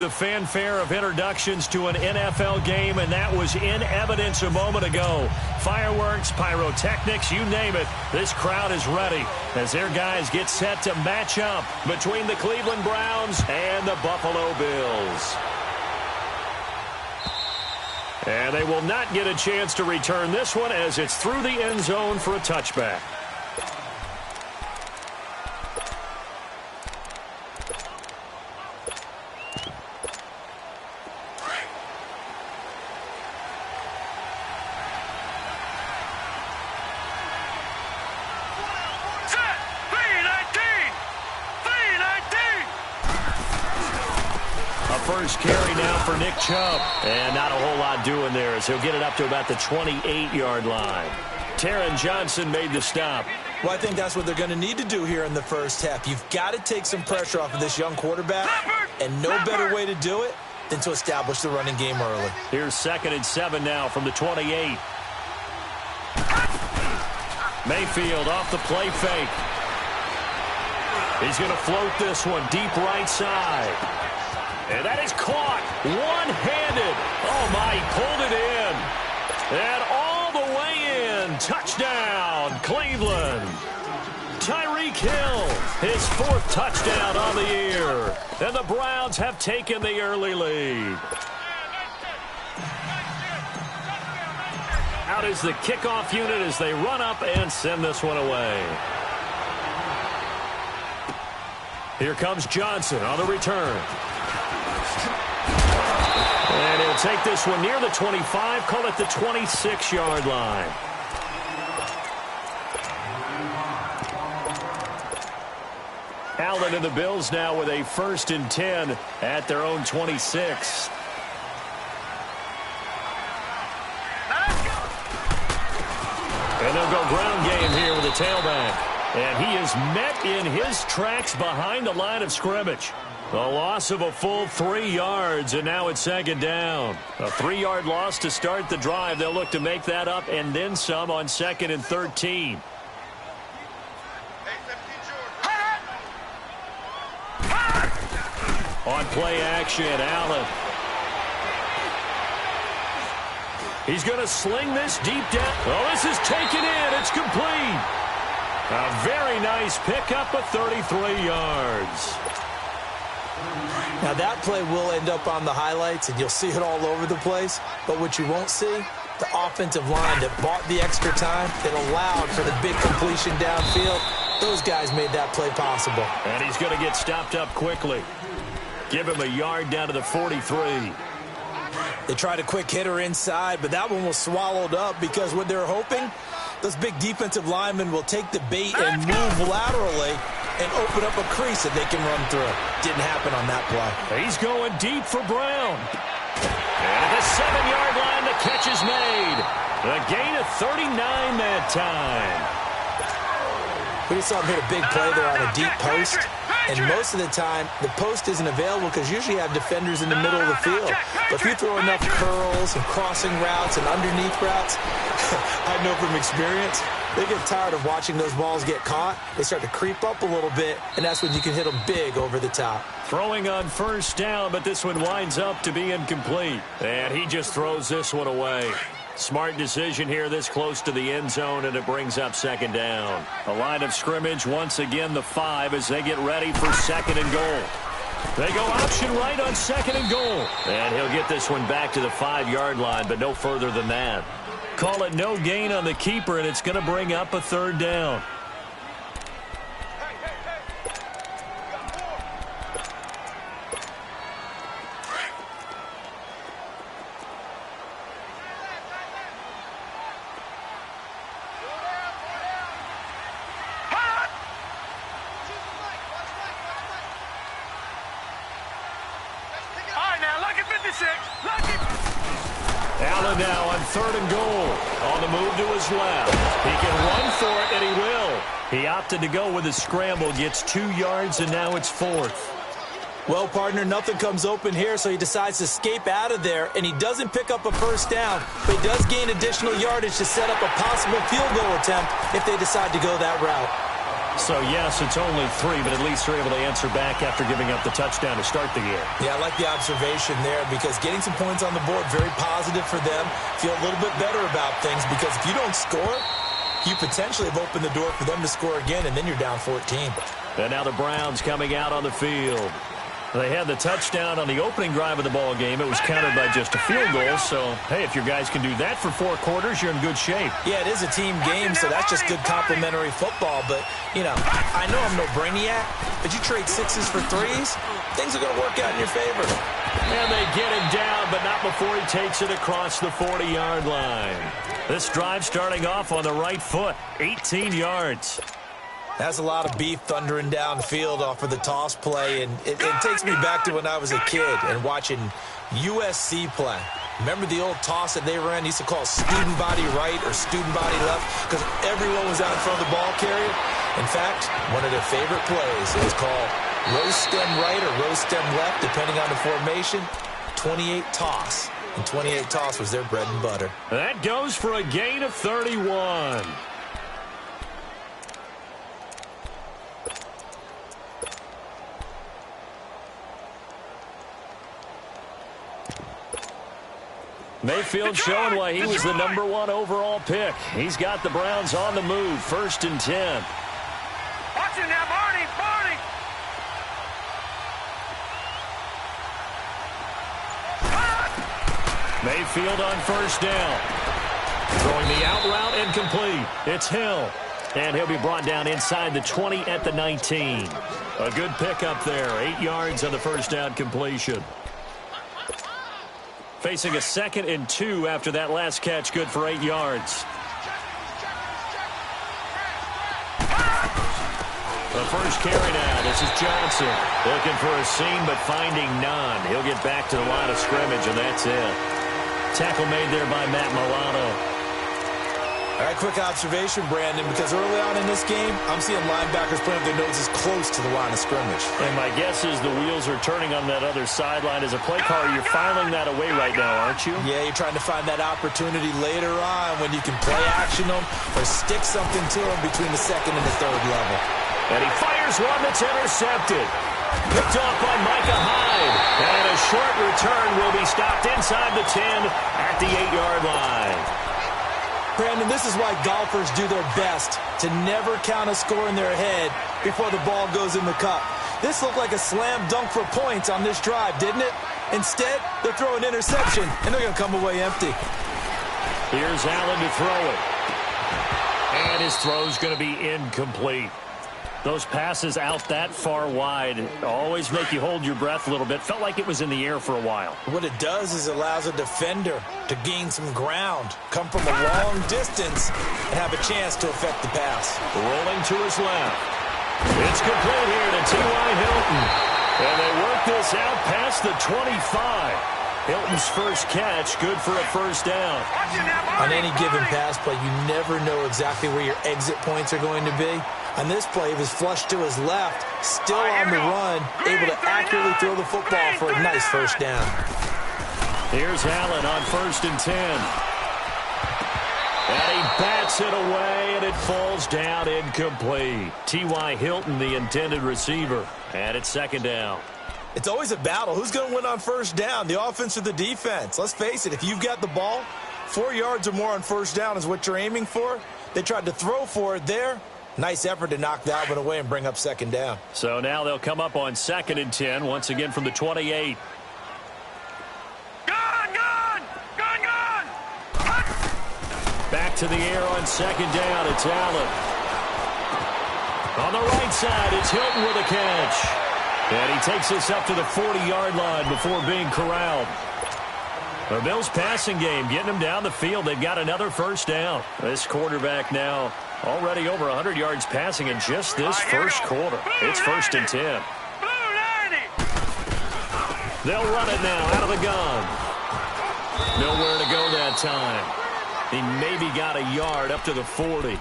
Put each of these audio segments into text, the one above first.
The fanfare of introductions to an NFL game, and that was in evidence a moment ago. Fireworks, pyrotechnics, you name it. This crowd is ready as their guys get set to match up between the Cleveland Browns and the Buffalo Bills. And they will not get a chance to return this one as it's through the end zone for a touchback. First carry now for Nick Chubb. And not a whole lot doing there as he'll get it up to about the 28-yard line. Taron Johnson made the stop. Well, I think that's what they're going to need to do here in the first half. You've got to take some pressure off of this young quarterback, and no better way to do it than to establish the running game early. Here's 2nd and 7 now from the 28. Mayfield off the play fake. He's going to float this one deep right side. And that is caught one-handed. Oh, my, he pulled it in. And all the way in. Touchdown, Cleveland. Tyreek Hill, his 4th touchdown on the year. And the Browns have taken the early lead. Out is the kickoff unit as they run up and send this one away. Here comes Johnson on the return. And he'll take this one near the 25, call it the 26-yard line. Allen and the Bills now with a 1st and 10 at their own 26. And they'll go ground game here with the tailback. And he is met in his tracks behind the line of scrimmage. A loss of a full 3 yards, and now it's 2nd down. A 3-yard loss to start the drive. They'll look to make that up and then some on 2nd and 13. On play action, Allen. He's going to sling this deep down. Oh, this is taken in. It's complete. A very nice pickup of 33 yards. Now, that play will end up on the highlights, and you'll see it all over the place. But what you won't see, the offensive line that bought the extra time, that allowed for the big completion downfield, those guys made that play possible. And he's going to get stopped up quickly. Give him a yard down to the 43. They tried a quick hitter inside, but that one was swallowed up because what they're hoping, those big defensive linemen will take the bait and move laterally and open up a crease that they can run through. Didn't happen on that play. He's going deep for Brown. And at the 7-yard line, the catch is made. A gain of 39 that time. We just saw him hit a big play there on a deep post. And most of the time, the post isn't available because usually you have defenders in the middle of the field. But if you throw enough curls and crossing routes and underneath routes, I know from experience, they get tired of watching those balls get caught. They start to creep up a little bit, and that's when you can hit them big over the top. Throwing on 1st down, but this one winds up to be incomplete. And he just throws this one away. Smart decision here this close to the end zone, and it brings up 2nd down. A line of scrimmage once again the 5 as they get ready for 2nd and goal. They go option right on 2nd and goal. And he'll get this one back to the 5-yard line, but no further than that. Call it no gain on the keeper, and it's going to bring up a 3rd down. Allen now on 3rd and goal. On the move to his left. He can run for it, and he will. He opted to go with a scramble, gets 2 yards, and now it's 4th. Well, partner, nothing comes open here, so he decides to escape out of there, and he doesn't pick up a 1st down, but he does gain additional yardage to set up a possible field goal attempt if they decide to go that route. So, yes, it's only 3, but at least they're able to answer back after giving up the touchdown to start the game. Yeah, I like the observation there because getting some points on the board, very positive for them. Feel a little bit better about things because if you don't score, you potentially have opened the door for them to score again, and then you're down 14. And now the Browns coming out on the field. They had the touchdown on the opening drive of the ball game. It was countered by just a field goal. So, hey, if your guys can do that for 4 quarters, you're in good shape. Yeah, it is a team game, so that's just good complimentary football. But, you know, I know I'm no brainiac, but you trade 6s for 3s, things are going to work out in your favor. And they get him down, but not before he takes it across the 40-yard line. This drive starting off on the right foot, 18 yards. That's a lot of beef thundering downfield off of the toss play, and it takes me back to when I was a kid and watching USC play. Remember the old toss that they ran? They used to call student body right or student body left because everyone was out in front of the ball carrier. In fact, one of their favorite plays, it was called rose stem right or rose stem left, depending on the formation, 28 toss. And 28 toss was their bread and butter. That goes for a gain of 31. Mayfield showing why he was the #1 overall pick. He's got the Browns on the move, 1st and 10. Watch it now, Barney, Barney. Mayfield on 1st down. Throwing the out route incomplete. It's Hill. And he'll be brought down inside the 20 at the 19. A good pickup there. 8 yards on the 1st down completion. Facing a 2nd and 2 after that last catch, good for 8 yards. The first carry now. This is Johnson. Looking for a seam, but finding none. He'll get back to the line of scrimmage, and that's it. Tackle made there by Matt Milano. All right, quick observation, Brandon, because early on in this game, I'm seeing linebackers putting their noses close to the line of scrimmage. And my guess is the wheels are turning on that other sideline. As a play caller, you're filing that away right now, aren't you? Yeah, you're trying to find that opportunity later on when you can play action them or stick something to them between the 2nd and the 3rd level. And he fires one that's intercepted. Picked off by Micah Hyde. And a short return will be stopped inside the 10 at the 8-yard line. Brandon, this is why golfers do their best to never count a score in their head before the ball goes in the cup. This looked like a slam dunk for points on this drive, didn't it? Instead, they throw an interception, and they're going to come away empty. Here's Allen to throw it. And his throw's going to be incomplete. Those passes out that far wide always make you hold your breath a little bit. Felt like it was in the air for a while. What it does is it allows a defender to gain some ground, come from a long distance, and have a chance to affect the pass. Rolling to his left. It's complete here to T.Y. Hilton. And they work this out past the 25. Hilton's first catch, good for a 1st down. On any given pass play, you never know exactly where your exit points are going to be. On this play, he was flushed to his left, still on the run, able to accurately throw the football for a nice 1st down. Here's Allen on 1st and 10. And he bats it away, and it falls down incomplete. T.Y. Hilton, the intended receiver. And it's 2nd down. It's always a battle. Who's going to win on 1st down, the offense or the defense? Let's face it, if you've got the ball, 4 yards or more on 1st down is what you're aiming for. They tried to throw for it there. Nice effort to knock that one away and bring up 2nd down. So now they'll come up on 2nd and 10, once again from the 28. Gone! Back to the air on 2nd down. It's Allen. On the right side, it's Hilton with a catch. And he takes this up to the 40-yard line before being corralled. The Bills' passing game getting them down the field. They've got another 1st down. This quarterback now already over 100 yards passing in just this 1st quarter. It's 1st and 10. They'll run it now out of the gun. Nowhere to go that time. He maybe got a yard up to the 40.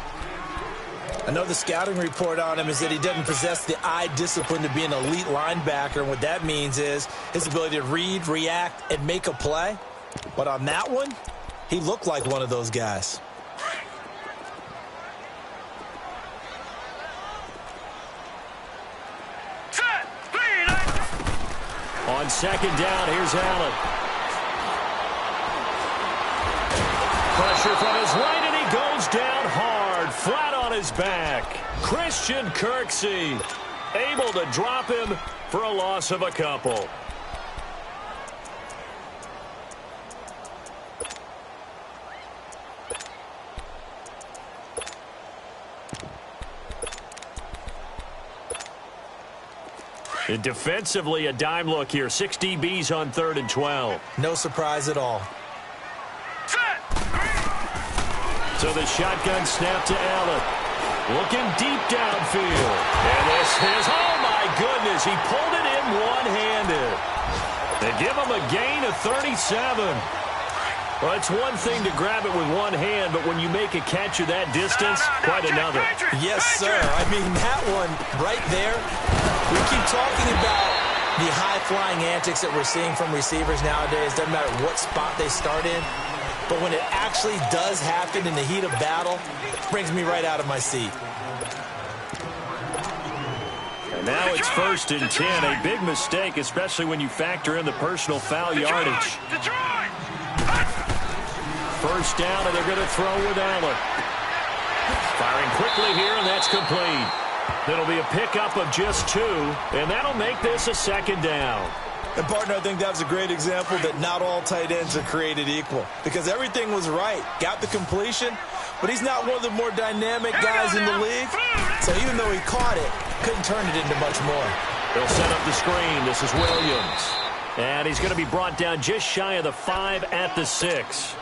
I know the scouting report on him is that he doesn't possess the eye discipline to be an elite linebacker, and what that means is his ability to read, react, and make a play. But on that one, he looked like one of those guys. on second down. Here's Allen. Pressure from his right, and he goes down hard, flat on his back. Christian Kirksey able to drop him for a loss of a couple. And defensively, a dime look here. 6 DBs on 3rd and 12. No surprise at all. So the shotgun snap to Allen. Looking deep downfield. And this is, oh my goodness, he pulled it in one-handed. They give him a gain of 37. Well, it's one thing to grab it with one hand, but when you make a catch of that distance, quite another. Yes, sir. I mean, that one right there, we keep talking about the high-flying antics that we're seeing from receivers nowadays. Doesn't matter what spot they start in. But when it actually does happen in the heat of battle, it brings me right out of my seat. And now it's 1st and 10. A big mistake, especially when you factor in the personal foul yardage. First down, and they're going to throw with Allen. Firing quickly here, and that's complete. It'll be a pickup of just 2, and that'll make this a 2nd down. And, partner, I think that was a great example that not all tight ends are created equal. Because everything was right. Got the completion, but he's not one of the more dynamic guys in the league. So even though he caught it, couldn't turn it into much more. They'll set up the screen. This is Williams. And he's going to be brought down just shy of the 5 at the 6.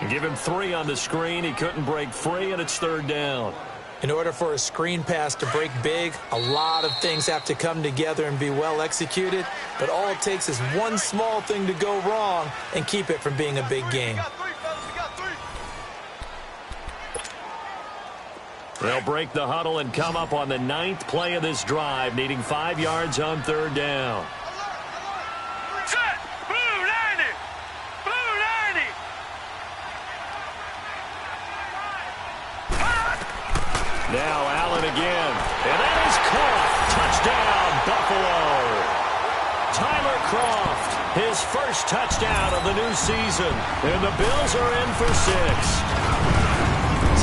Give him 3 on the screen. He couldn't break free, and it's 3rd down. In order for a screen pass to break big, a lot of things have to come together and be well executed. But all it takes is one small thing to go wrong and keep it from being a big game. They'll break the huddle and come up on the 9th play of this drive, needing 5 yards on 3rd down. Now Allen again, and that is caught. Touchdown, Buffalo. Tyler Kroft, his first touchdown of the new season, and the Bills are in for 6.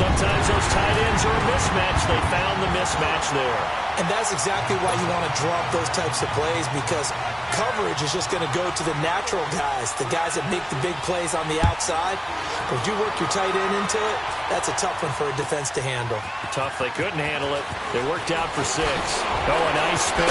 Sometimes those tight ends are a mismatch. They found the mismatch there. And that's exactly why you want to drop those types of plays, because coverage is just going to go to the natural guys, the guys that make the big plays on the outside. But if you work your tight end into it, that's a tough one for a defense to handle. Tough. They couldn't handle it. They worked out for 6. Oh, a nice spin.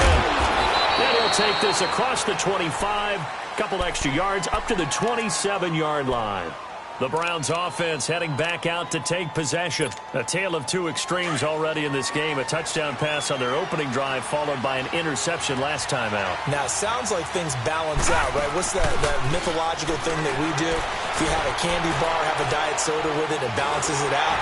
Then he'll take this across the 25, couple extra yards up to the 27-yard line. The Browns offense heading back out to take possession. A tale of 2 extremes already in this game. A touchdown pass on their opening drive followed by an interception last time out. Now, it sounds like things balance out, right? What's that mythological thing that we do? If you have a candy bar, have a diet soda with it, it balances it out.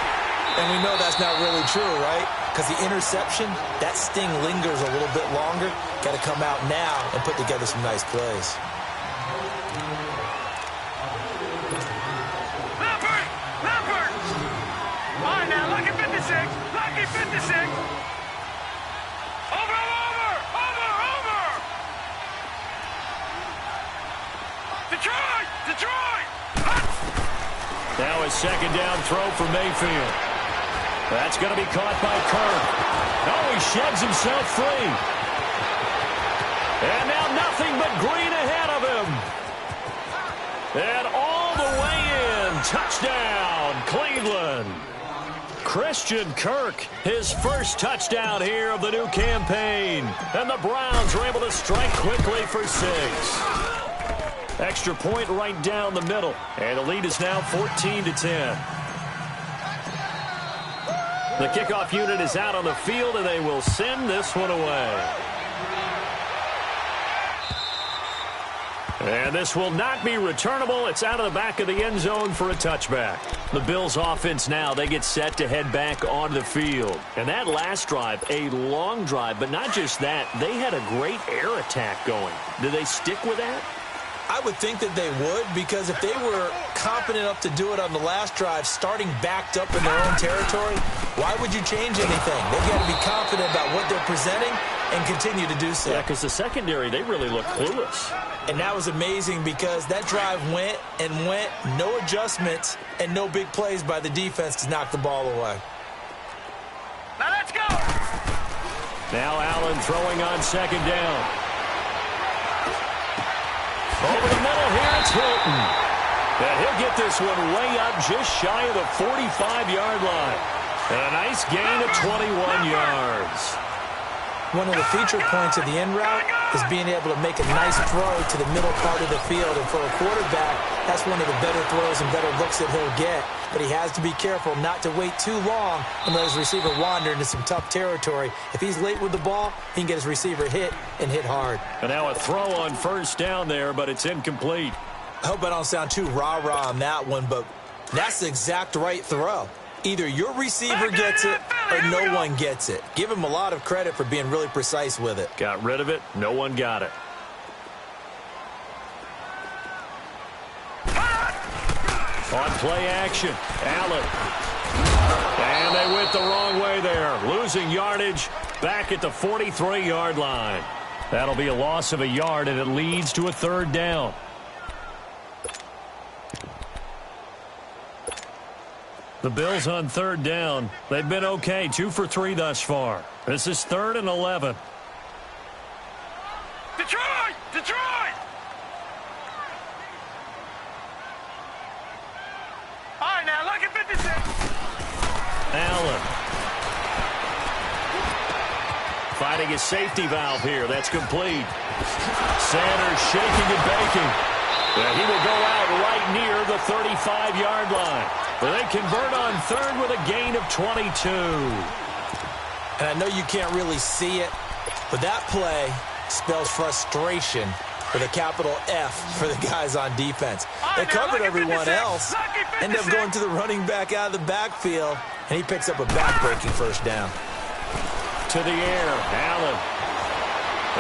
And we know that's not really true, right? Because the interception, that sting lingers a little bit longer. Got to come out now and put together some nice plays. Now a 2nd down throw for Mayfield. That's going to be caught by Kirk. Oh, he sheds himself free. And now nothing but green ahead of him. And all the way in. Touchdown, Cleveland. Christian Kirk, his first touchdown here of the new campaign. And the Browns are able to strike quickly for 6. Extra point right down the middle. And the lead is now 14-10. The kickoff unit is out on the field, and they will send this one away. And this will not be returnable. It's out of the back of the end zone for a touchback. The Bills offense now, they get set to head back onto the field. And that last drive, a long drive, but not just that. They had a great air attack going. Do they stick with that? I would think that they would, because if they were confident enough to do it on the last drive, starting backed up in their own territory, why would you change anything? They've got to be confident about what they're presenting and continue to do so. Yeah, because the secondary, they really look clueless. And that was amazing because that drive went and went, no adjustments and no big plays by the defense to knock the ball away. Now let's go. Now Allen throwing on second down. Over the middle here, it's Hilton. And he'll get this one way up just shy of the 45-yard line. And a nice gain of 21 yards. One of the feature points of the end route is being able to make a nice throw to the middle part of the field. And for a quarterback, that's one of the better throws and better looks that he'll get. But he has to be careful not to wait too long and let his receiver wander into some tough territory. If he's late with the ball, he can get his receiver hit and hit hard. And now a throw on first down there, but it's incomplete. I hope I don't sound too rah-rah on that one, but that's the exact right throw. Either your receiver gets it or no one gets it. Give him a lot of credit for being really precise with it. Got rid of it. No one got it. On play action, Allen. And they went the wrong way there. Losing yardage back at the 43-yard line. That'll be a loss of a yard, and it leads to a third down. The Bills on third down. They've been okay, 2 for 3 thus far. This is 3rd and 11. Detroit! Detroit! All right, now look at 56. Allen. Fighting his safety valve here. That's complete. Sanders shaking and baking. And he will go out right near the 35-yard line. They convert on third with a gain of 22. And I know you can't really see it, but that play spells frustration with a capital F for the guys on defense. They covered everyone else, end up going to the running back out of the backfield, and he picks up a back-breaking first down. To the air, Allen.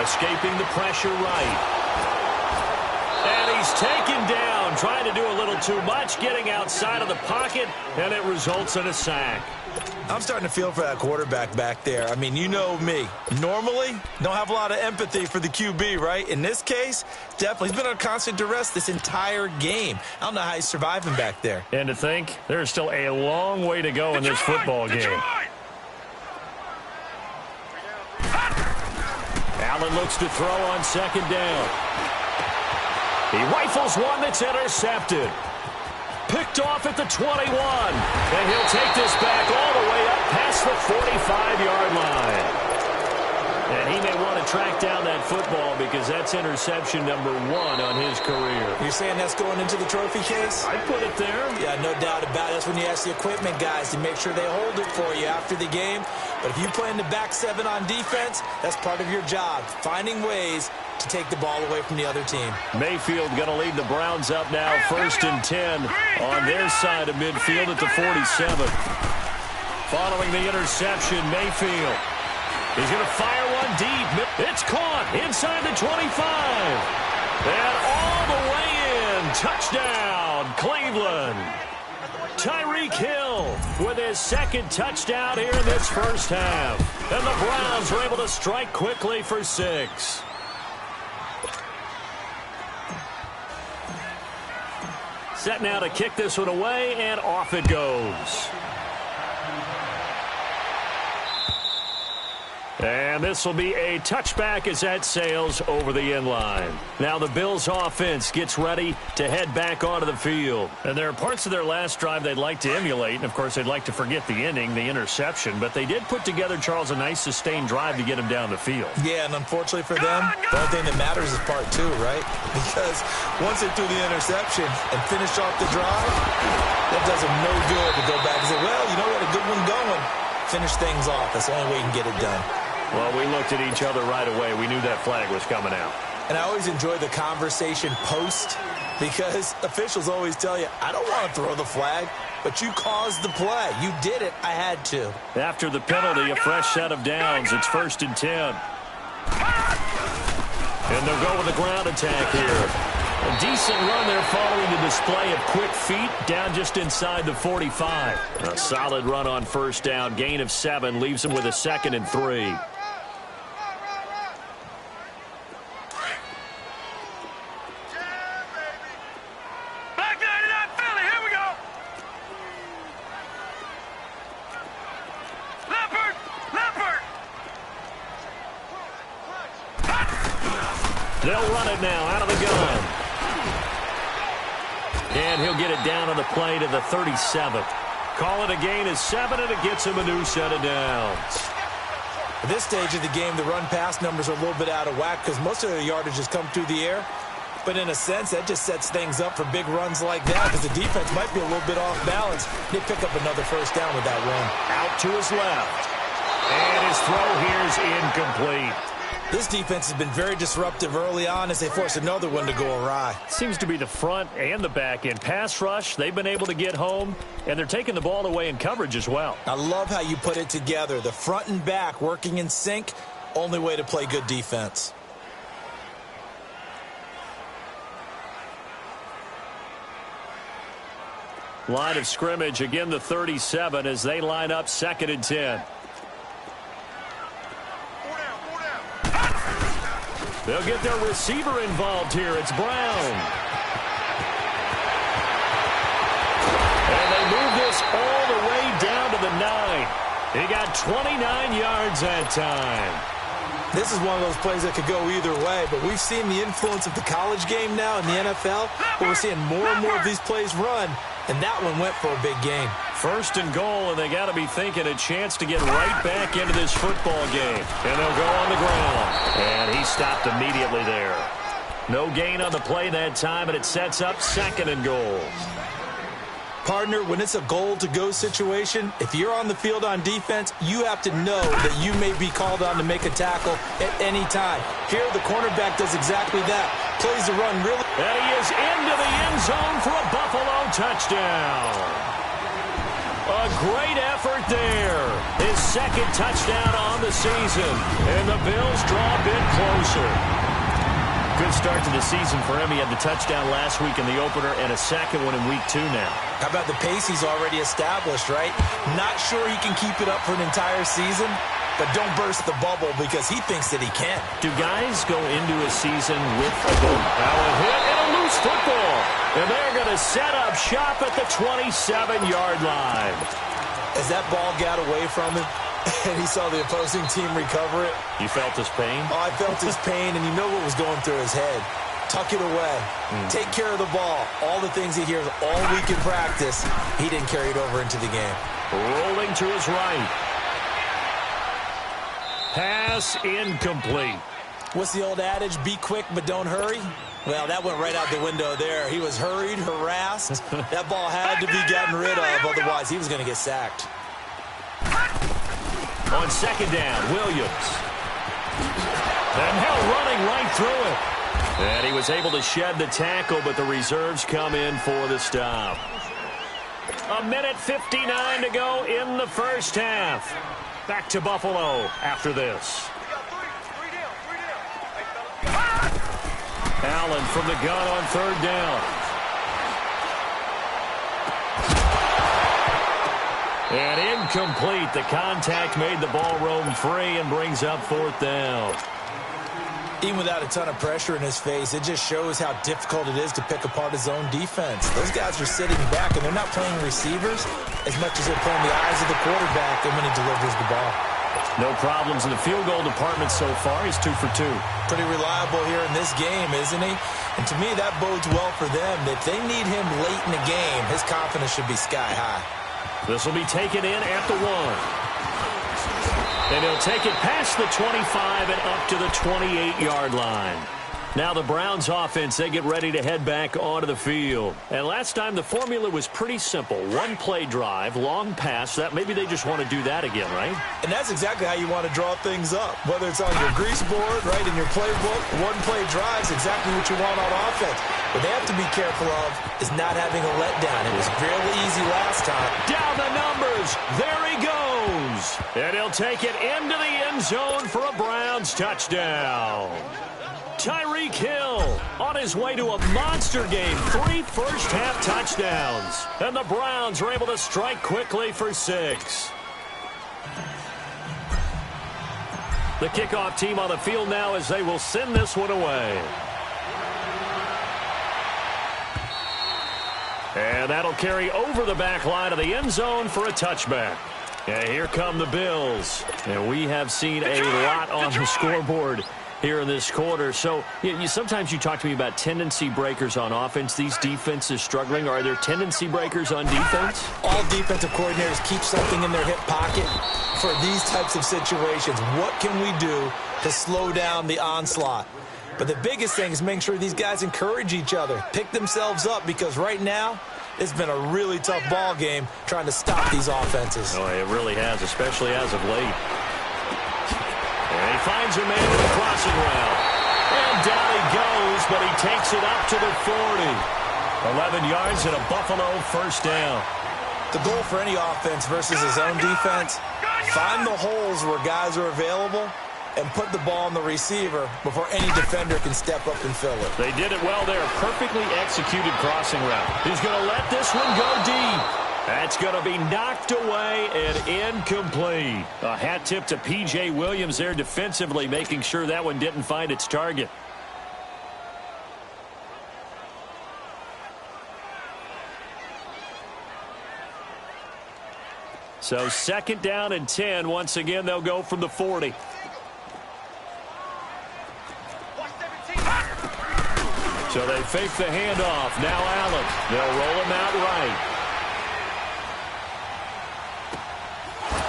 Escaping the pressure right. And he's taken down, trying to do a little too much, getting outside of the pocket, and it results in a sack. I'm starting to feel for that quarterback back there. I mean, you know me. Normally, don't have a lot of empathy for the QB, right? In this case, definitely. He's been on constant duress this entire game. I don't know how he's surviving back there. And to think, there's still a long way to go in this football game. Allen looks to throw on second down. He rifles one that's intercepted. Picked off at the 21. And he'll take this back all the way up past the 45-yard line. And he may want to track down that football because that's interception number 1 on his career. You're saying that's going into the trophy case? I'd put it there. Yeah, no doubt about it. That's when you ask the equipment guys to make sure they hold it for you after the game. But if you play in the back 7 on defense, that's part of your job, finding ways to take the ball away from the other team. Mayfield going to lead the Browns up now, 1st and 10 on their side of midfield at the 47. Following the interception, Mayfield. He's going to fire one deep. It's caught inside the 25. And all the way in. Touchdown, Cleveland. Tyreek Hill with his 2nd touchdown here in this first half. And the Browns are able to strike quickly for 6. Set now to kick this one away, and off it goes. And this will be a touchback as that sails over the end line. Now the Bills offense gets ready to head back onto the field. And there are parts of their last drive they'd like to emulate. And, of course, they'd like to forget the ending, the interception. But they did put together, Charles, a nice sustained drive to get him down the field. Yeah, and unfortunately for them, the only thing that matters is part 2, right? Because once they threw the interception and finished off the drive, that does them no good to go back and say, well, you know what, a good one going. Finish things off. That's the only way you can get it done. Well, we looked at each other right away. We knew that flag was coming out. And I always enjoy the conversation post because officials always tell you, I don't want to throw the flag, but you caused the play. You did it. I had to. After the penalty, a fresh set of downs. It's 1st and 10. And they'll go with a ground attack here. A decent run there following the display of quick feet down just inside the 45. A solid run on first down. Gain of 7 leaves him with a 2nd and 3. 3. And he'll get it down on the play to the 37th. Call it a gain of 7, and it gets him a new set of downs. At this stage of the game, the run-pass numbers are a little bit out of whack because most of their yardage has come through the air. But in a sense, that just sets things up for big runs like that because the defense might be a little bit off balance. They pick up another first down with that run. Out to his left. And his throw here is incomplete. This defense has been very disruptive early on as they force another one to go awry. Seems to be the front and the back end. Pass rush, they've been able to get home, and they're taking the ball away in coverage as well. I love how you put it together. The front and back working in sync, only way to play good defense. Line of scrimmage, again the 37 as they line up 2nd and 10. They'll get their receiver involved here. It's Brown. And they move this all the way down to the 9. He got 29 yards that time. This is one of those plays that could go either way, but we've seen the influence of the college game now in the NFL, where we're seeing more and more of these plays run, and that one went for a big gain. 1st and goal, and they got to be thinking a chance to get right back into this football game. And they'll go on the ground. And he stopped immediately there. No gain on the play that time, and it sets up 2nd and goal. Partner, when it's a goal-to-go situation, if you're on the field on defense, you have to know that you may be called on to make a tackle at any time. Here, the cornerback does exactly that. Plays the run really. And he is into the end zone for a Buffalo touchdown. A great effort there. His 2nd touchdown on the season. And the Bills draw a bit closer. Good start to the season for him. He had the touchdown last week in the opener and a 2nd one in week 2 now. How about the pace he's already established, right? Not sure he can keep it up for an entire season, but don't burst the bubble because he thinks that he can. Do guys go into a season with a goal? Now a hit and a loose football. And they're going to set up shop at the 27-yard line. As that ball got away from him, and he saw the opposing team recover it. You felt his pain? Oh, I felt his pain, and you know what was going through his head. Tuck it away. Take care of the ball. All the things he hears all week in practice, he didn't carry it over into the game. Rolling to his right. Pass incomplete. What's the old adage? Be quick, but don't hurry? Well, that went right out the window there. He was hurried, harassed. That ball had to be gotten rid of, otherwise he was going to get sacked. On 2nd down, Williams. And Hill running right through it. And he was able to shed the tackle, but the reserves come in for the stop. 1:59 to go in the first half. Back to Buffalo after this. Allen from the gun on 3rd down. And incomplete. The contact made the ball roam free and brings up 4th down. Even without a ton of pressure in his face, it just shows how difficult it is to pick apart his own defense. Those guys are sitting back, and they're not playing receivers as much as they're playing the eyes of the quarterback and when he delivers the ball. No problems in the field goal department so far. He's 2 for 2. Pretty reliable here in this game, isn't he? And to me, that bodes well for them. If they need him late in the game, his confidence should be sky high. This will be taken in at the 1. And he'll take it past the 25 and up to the 28-yard line. Now the Browns offense, they get ready to head back onto the field. And last time the formula was pretty simple. 1 play drive, long pass. That maybe they just want to do that again, right? And that's exactly how you want to draw things up. Whether it's on your grease board, right, in your playbook, 1 play drive is exactly what you want on offense. What they have to be careful of is not having a letdown. It was fairly easy last time. Down the numbers. There he goes. And he'll take it into the end zone for a Browns touchdown. Tyreek Hill on his way to a monster game. 3 first-half touchdowns. And the Browns are able to strike quickly for 6. The kickoff team on the field now as they will send this one away. And that'll carry over the back line of the end zone for a touchback. And here come the Bills. And we have seen a lot on the scoreboard here in this quarter. So sometimes you talk to me about tendency breakers on offense. These defenses struggling. Are there tendency breakers on defense? All defensive coordinators keep something in their hip pocket for these types of situations. What can we do to slow down the onslaught? But the biggest thing is making sure these guys encourage each other, pick themselves up, because right now it's been a really tough ball game trying to stop these offenses. Oh, it really has, especially as of late. And he finds a man in the crossing route. And down he goes, but he takes it up to the 40. 11 yards and a Buffalo first down. The goal for any offense versus his own defense, find the holes where guys are available and put the ball on the receiver before any defender can step up and fill it. They did it well there. Perfectly executed crossing route. He's going to let this one go deep. That's going to be knocked away and incomplete. A hat tip to P.J. Williams there defensively, making sure that one didn't find its target. So 2nd down and 10. Once again, they'll go from the 40. So they fake the handoff. Now Allen. They'll roll him out right.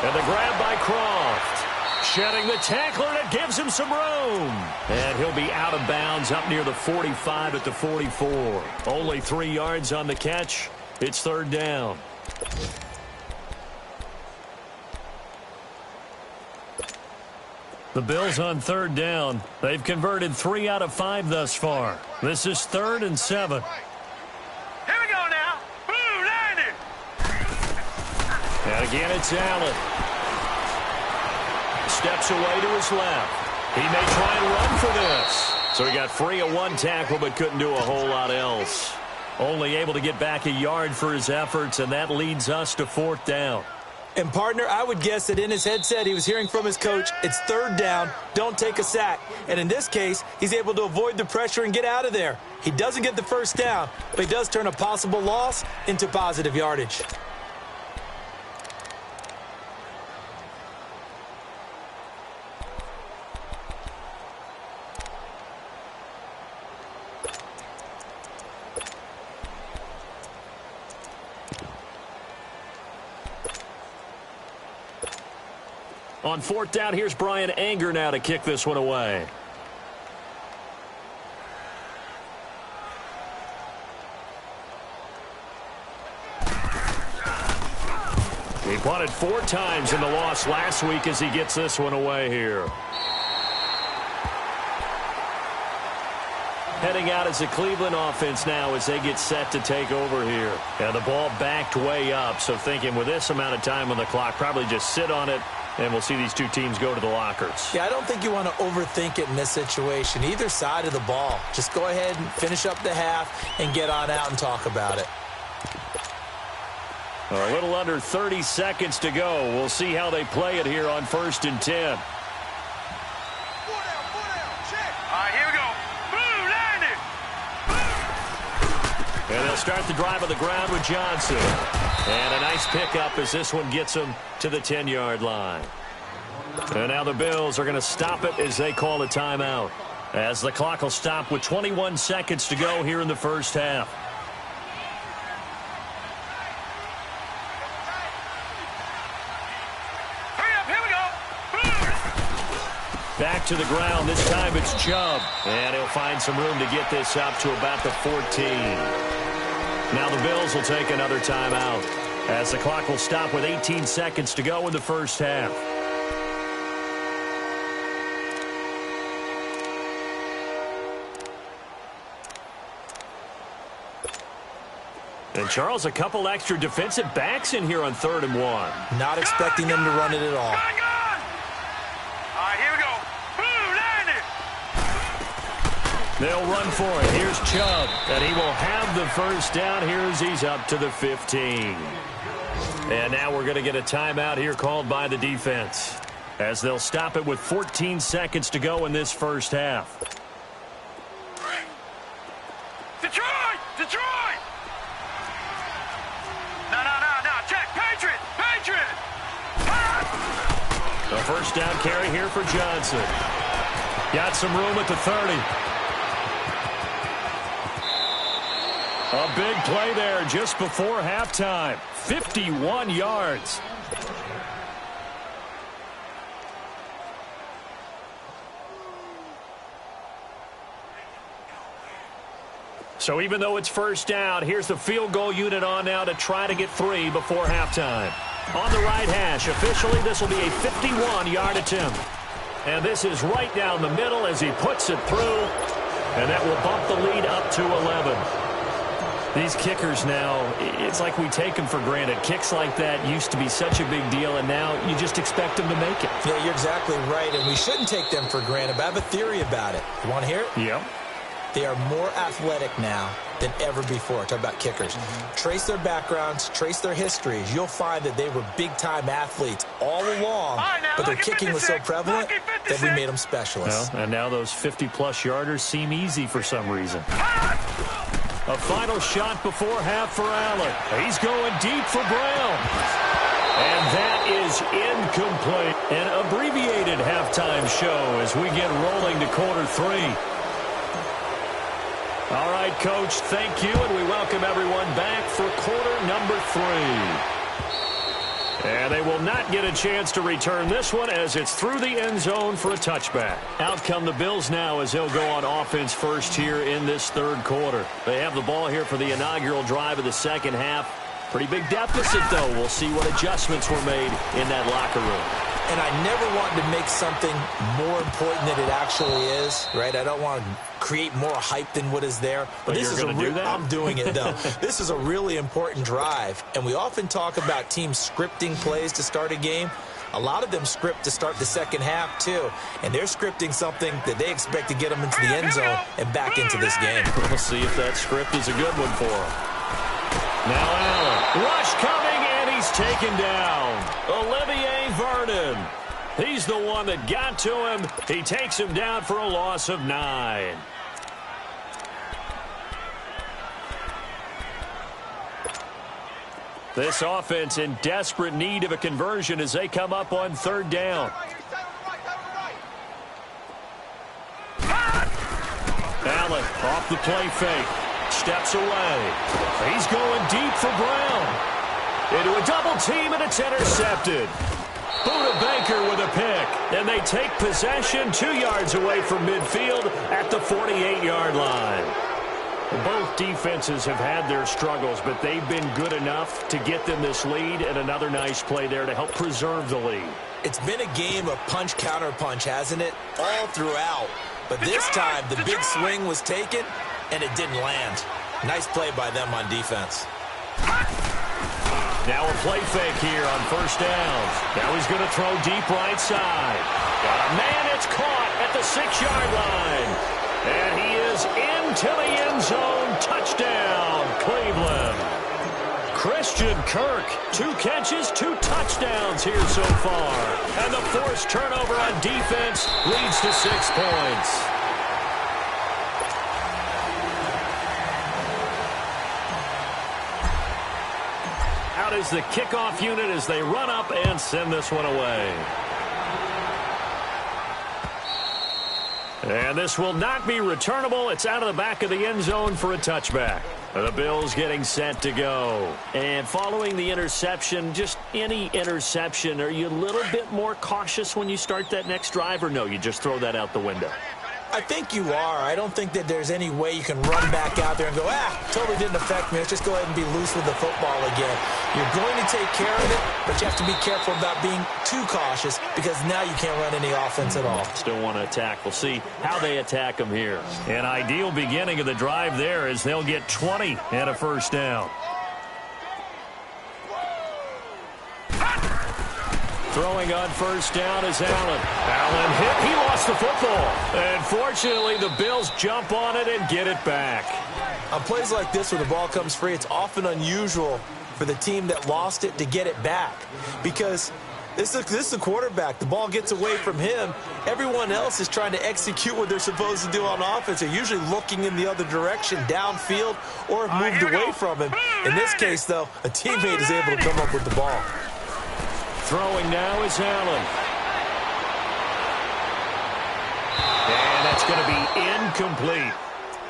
And the grab by Croft. Shedding the tackler, and it gives him some room. And he'll be out of bounds up near the 45 at the 44. Only 3 yards on the catch. It's 3rd down. The Bills on 3rd down. They've converted 3 out of 5 thus far. This is 3rd and 7. Here we go now. Boom, landed. And again, it's Allen. Steps away to his left. He may try and run for this. So he got free of 1 tackle, but couldn't do a whole lot else. Only able to get back a yard for his efforts, and that leads us to 4th down. And, partner, I would guess that in his headset he was hearing from his coach, it's 3rd down, don't take a sack. And in this case, he's able to avoid the pressure and get out of there. He doesn't get the 1st down, but he does turn a possible loss into positive yardage. On 4th down, here's Brian Anger now to kick this one away. He punted 4 times in the loss last week as he gets this one away here. Heading out as the Cleveland offense now as they get set to take over here. And the ball backed way up, so thinking with this amount of time on the clock, probably just sit on it. And we'll see these two teams go to the lockers. Yeah, I don't think you want to overthink it in this situation. Either side of the ball. Just go ahead and finish up the half and get on out and talk about it. A little under 30 seconds to go. We'll see how they play it here on 1st and 10. All right, here we go. Boom, landed. And they'll start the drive on the ground with Johnson. And a nice pickup as this one gets them to the 10-yard line. And now the Bills are going to stop it as they call a timeout. As the clock will stop with 21 seconds to go here in the 1st half. Back to the ground. This time it's Chubb. And he'll find some room to get this up to about the 14. Now the Bills will take another timeout as the clock will stop with 18 seconds to go in the 1st half. And, Charles, a couple extra defensive backs in here on 3rd and 1. Not expecting them to run it at all. All right, here we go. Boom, landed. They'll run for it. Here's Chubb, and he will have the 1st down here as he's up to the 15. And now we're going to get a timeout here called by the defense as they'll stop it with 14 seconds to go in this 1st half. Detroit! Detroit! No. Check. Patriot! A 1st down carry here for Johnson. Got some room at the 30. A big play there just before halftime. 51 yards. So even though it's first down, here's the field goal unit on now to try to get 3 before halftime. On the right hash, officially this will be a 51-yard attempt. And this is right down the middle as he puts it through. And that will bump the lead up to 11. These kickers now, it's like we take them for granted. Kicks like that used to be such a big deal, and now you just expect them to make it. Yeah, you're exactly right, and we shouldn't take them for granted, but I have a theory about it. You want to hear it? Yep. They are more athletic now than ever before. Talk about kickers. Trace their backgrounds, trace their histories. You'll find that they were big-time athletes all along, but their kicking was so prevalent that we made them specialists. Well, and now those 50-plus yarders seem easy for some reason. A final shot before half for Allen. He's going deep for Brown. And that is incomplete. An abbreviated halftime show as we get rolling to quarter 3. All right, Coach, thank you, and we welcome everyone back for quarter number 3. And they will not get a chance to return this one as it's through the end zone for a touchback. Out come the Bills now as they'll go on offense first here in this third quarter. They have the ball here for the inaugural drive of the second half. Pretty big deficit, though. We'll see what adjustments were made in that locker room. And I never want to make something more important than it actually is, right? I don't want to create more hype than what is there. But this is I'm doing it, though. This is a really important drive. And we often talk about teams scripting plays to start a game. A lot of them script to start the second half, too. And they're scripting something that they expect to get them into the end zone and back into this game. We'll see if that script is a good one for them. Now Allen. Rush coming, and he's taken down. Olivier Vernon. He's the one that got to him. He takes him down for a loss of 9. This offense in desperate need of a conversion as they come up on third down. Allen off the play fake. Steps away. He's going deep for Brown. Into a double team, and it's intercepted. Buda Baker with a pick. And they take possession 2 yards away from midfield at the 48-yard line. Both defenses have had their struggles, but they've been good enough to get them this lead, and another nice play there to help preserve the lead. It's been a game of punch-counter-punch, hasn't it? All throughout. But this time, the big swing was taken, and it didn't land. Nice play by them on defense. Now a play fake here on first downs. Now he's going to throw deep right side. Got a man, it's caught at the 6-yard line. And he is into the end zone. Touchdown, Cleveland. Christian Kirk, 2 catches, 2 touchdowns here so far. And the forced turnover on defense leads to 6 points. Out is the kickoff unit as they run up and send this one away. And this will not be returnable. It's out of the back of the end zone for a touchback. The Bills getting set to go. And following the interception, just any interception, are you a little bit more cautious when you start that next drive, or no, you just throw that out the window? I think you are. I don't think that there's any way you can run back out there and go, totally didn't affect me. Let's just go ahead and be loose with the football again. You're going to take care of it, but you have to be careful about being too cautious because now you can't run any offense at all. Still want to attack. We'll see how they attack them here. An ideal beginning of the drive there as they'll get 20 and a first down. Throwing on first down is Allen. Allen hit. He lost the football. And fortunately, the Bills jump on it and get it back. On plays like this where the ball comes free, it's often unusual for the team that lost it to get it back. Because this is the quarterback. The ball gets away from him. Everyone else is trying to execute what they're supposed to do on offense. They're usually looking in the other direction, downfield, or have moved away from him. In this case, though, a teammate is able to come up with the ball. Throwing now is Allen. going to be incomplete.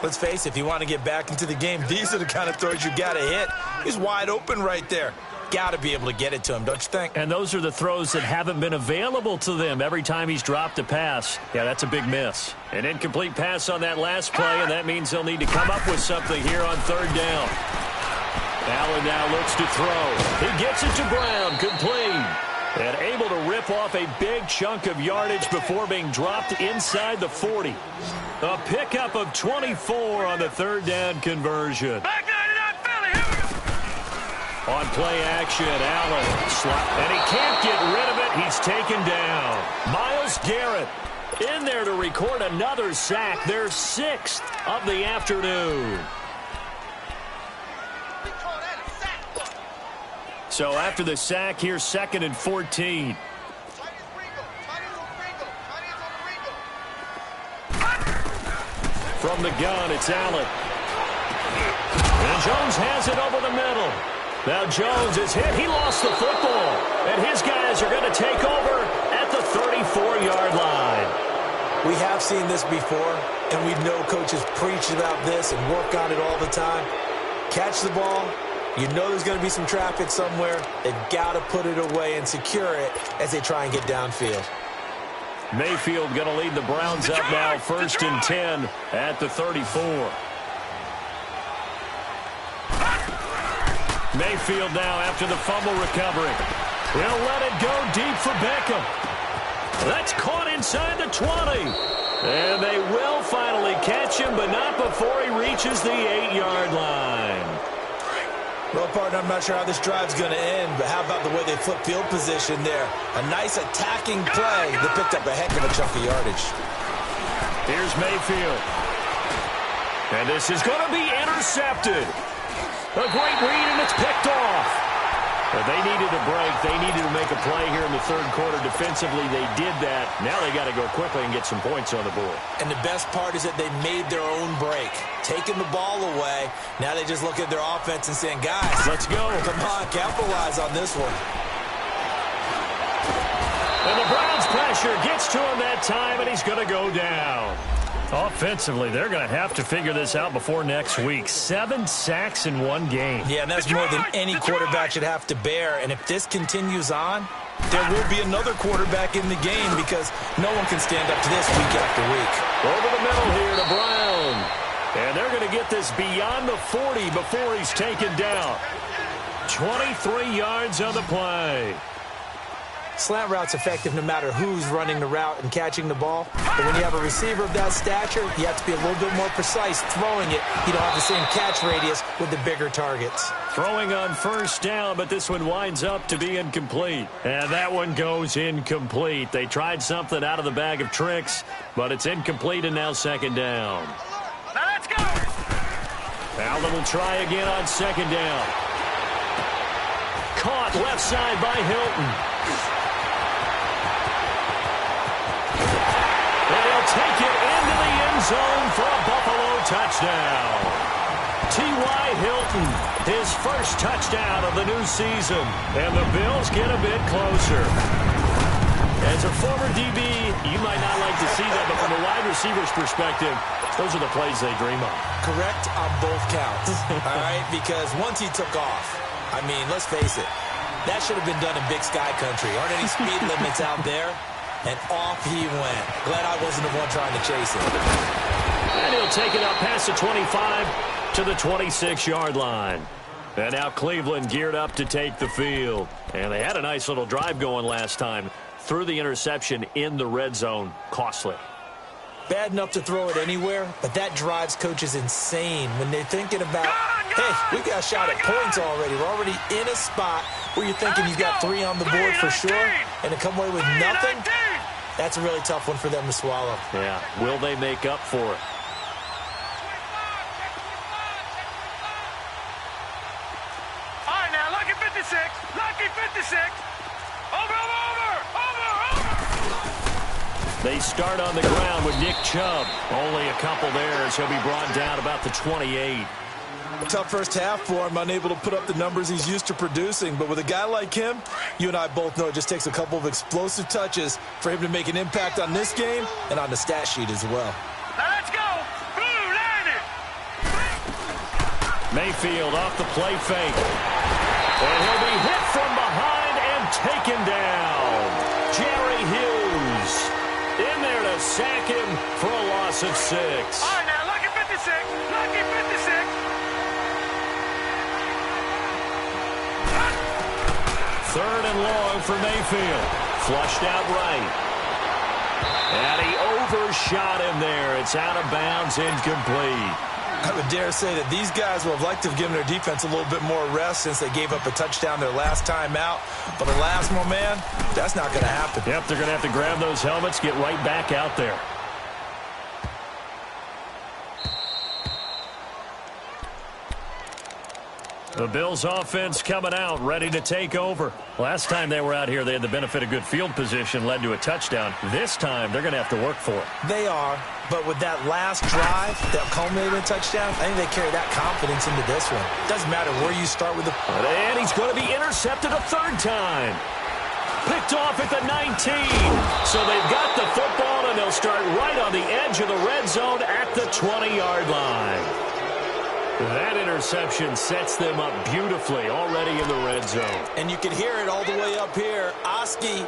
Let's face it, if you want to get back into the game, these are the kind of throws you got to hit. He's wide open right there. Got to be able to get it to him, don't you think? And those are the throws that haven't been available to them every time he's dropped a pass. Yeah, that's a big miss. An incomplete pass on that last play, and that means they'll need to come up with something here on third down. Allen now looks to throw. He gets it to Brown, complete. And able to rip off a big chunk of yardage before being dropped inside the 40. A pickup of 24 on the third down conversion. On play action, Allen. And he can't get rid of it. He's taken down. Myles Garrett in there to record another sack. Their 6th of the afternoon. So after the sack, here's 2nd and 14. From the gun, it's Allen. And Jones has it over the middle. Now Jones is hit. He lost the football. And his guys are going to take over at the 34-yard line. We have seen this before, and we know coaches preach about this and work on it all the time. Catch the ball. You know there's going to be some traffic somewhere. They've got to put it away and secure it as they try and get downfield. Mayfield going to lead the Browns up now, 1st and 10 at the 34. Mayfield now after the fumble recovery. He'll let it go deep for Beckham. That's caught inside the 20. And they will finally catch him, but not before he reaches the 8-yard line. Well, partner, I'm not sure how this drive's going to end, but how about the way they flip field position there? A nice attacking play that picked up a heck of a chunk of yardage. Here's Mayfield. And this is going to be intercepted. A great read, and it's picked off. But they needed a break. They needed to make a play here in the third quarter. Defensively, they did that. Now they got to go quickly and get some points on the board. And the best part is that they made their own break. Taking the ball away. Now they just look at their offense and saying, guys, let's go. Come on, capitalize on this one. And the Browns pressure gets to him that time, and he's going to go down. Offensively, they're going to have to figure this out before next week. 7 sacks in one game. Yeah, and that's more than any quarterback should have to bear. And if this continues on, there will be another quarterback in the game because no one can stand up to this week after week. Over the middle here to Brown. And they're going to get this beyond the 40 before he's taken down. 23 yards on the play. Slant route's effective no matter who's running the route and catching the ball. But when you have a receiver of that stature, you have to be a little bit more precise throwing it. You don't have the same catch radius with the bigger targets. Throwing on 1st down, but this one winds up to be incomplete. And that one goes incomplete. They tried something out of the bag of tricks, but it's incomplete and now 2nd down. Now let's go. Allen will try again on 2nd down. Caught left side by Hilton. Take it into the end zone for a Buffalo touchdown. T.Y. Hilton, his first touchdown of the new season. And the Bills get a bit closer. As a former DB, you might not like to see that, but from a wide receiver's perspective, those are the plays they dream of. Correct on both counts, all right? Because once he took off, I mean, let's face it, that should have been done in Big Sky Country. Aren't any speed limits out there? And off he went. Glad I wasn't the one trying to chase him. And he'll take it up past the 25 to the 26-yard line. And now Cleveland geared up to take the field. And they had a nice little drive going last time. Threw the interception in the red zone. Costly. Bad enough to throw it anywhere, but that drives coaches insane when they're thinking about, hey, we got a shot at points already. We're already in a spot where you're thinking you've got 3 on the board for sure, and to come away with nothing, that's a really tough one for them to swallow. Yeah, will they make up for it? All right, now, lucky 56. Lucky 56. Over. They start on the ground with Nick Chubb. Only a couple there as he'll be brought down about the 28. A tough first half for him, unable to put up the numbers he's used to producing. But with a guy like him, you and I both know it just takes a couple of explosive touches for him to make an impact on this game and on the stat sheet as well. Mayfield off the play fake. And he'll be hit from behind and taken down. Jerry Hughes in there to sack him for a loss of 6. All right, now, lucky 56. Lucky 56. Third and long for Mayfield. Flushed out right. And he overshot him there. It's out of bounds, incomplete. I would dare say that these guys would have liked to have given their defense a little bit more rest since they gave up a touchdown their last time out. But the last one, man, that's not going to happen. Yep, they're going to have to grab those helmets, get right back out there. The Bills offense coming out, ready to take over. Last time they were out here, they had the benefit of good field position, led to a touchdown. This time, they're going to have to work for it. They are, but with that last drive that culminated in a touchdown, I think they carry that confidence into this one. Doesn't matter where you start with the... And he's going to be intercepted a third time. Picked off at the 19. So they've got the football, and they'll start right on the edge of the red zone at the 20-yard line. That interception sets them up beautifully already in the red zone. And you can hear it all the way up here. Oski,